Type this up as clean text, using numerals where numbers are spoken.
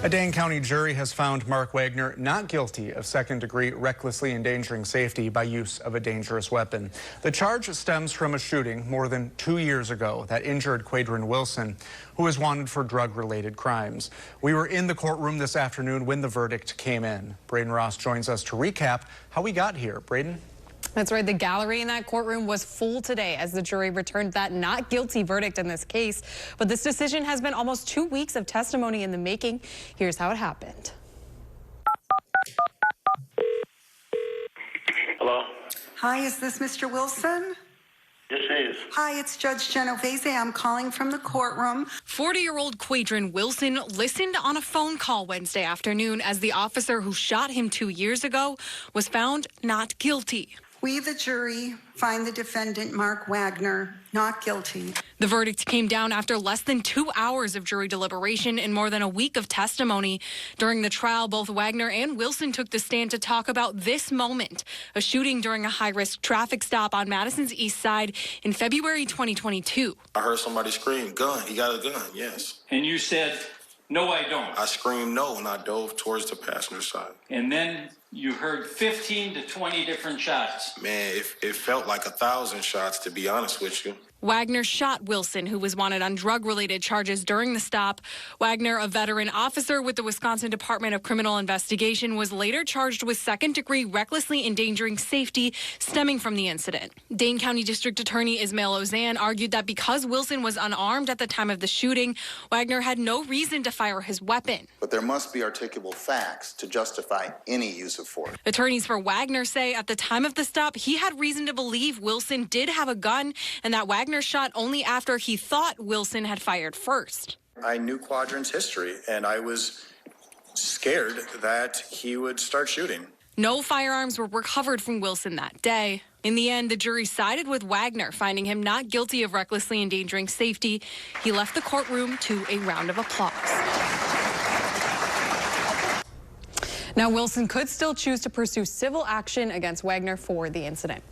A Dane County jury has found Mark Wagner not guilty of second-degree recklessly endangering safety by use of a dangerous weapon. The charge stems from a shooting more than 2 years ago that injured Quadren Wilson, who is wanted for drug-related crimes. We were in the courtroom this afternoon when the verdict came in. Braden Ross joins us to recap how we got here. Braden? That's right. The gallery in that courtroom was full today as the jury returned that not guilty verdict in this case. But this decision has been almost 2 weeks of testimony in the making. Here's how it happened. Hello? Hi, is this Mr. Wilson? Yes, it is. Hi, it's Judge Genovese. I'm calling from the courtroom. 40-year-old Quadren Wilson listened on a phone call Wednesday afternoon as the officer who shot him 2 years ago was found not guilty. We, the jury, find the defendant, Mark Wagner, not guilty. The verdict came down after less than 2 hours of jury deliberation and more than a week of testimony. During the trial, both Wagner and Wilson took the stand to talk about this moment, a shooting during a high-risk traffic stop on Madison's East Side in February 2022. I heard somebody scream, "Gun, he got a gun," yes. And you said, "No, I don't." I screamed no, and I dove towards the passenger side. And then you heard 15 to 20 different shots. Man, it felt like 1,000 shots, to be honest with you. Wagner shot Wilson, who was wanted on drug-related charges during the stop. Wagner, a veteran officer with the Wisconsin Department of Criminal Investigation, was later charged with second-degree recklessly endangering safety stemming from the incident. Dane County District Attorney Ismail Ozan argued that because Wilson was unarmed at the time of the shooting, Wagner had no reason to fire his weapon. But there must be articulable facts to justify any use of force. Attorneys for Wagner say at the time of the stop, he had reason to believe Wilson did have a gun and that Wagner shot only after he thought Wilson had fired first. I knew Quadren's history, and I was scared that he would start shooting. No firearms were recovered from Wilson that day. In the end, the jury sided with Wagner, finding him not guilty of recklessly endangering safety. He left the courtroom to a round of applause. Now, Wilson could still choose to pursue civil action against Wagner for the incident.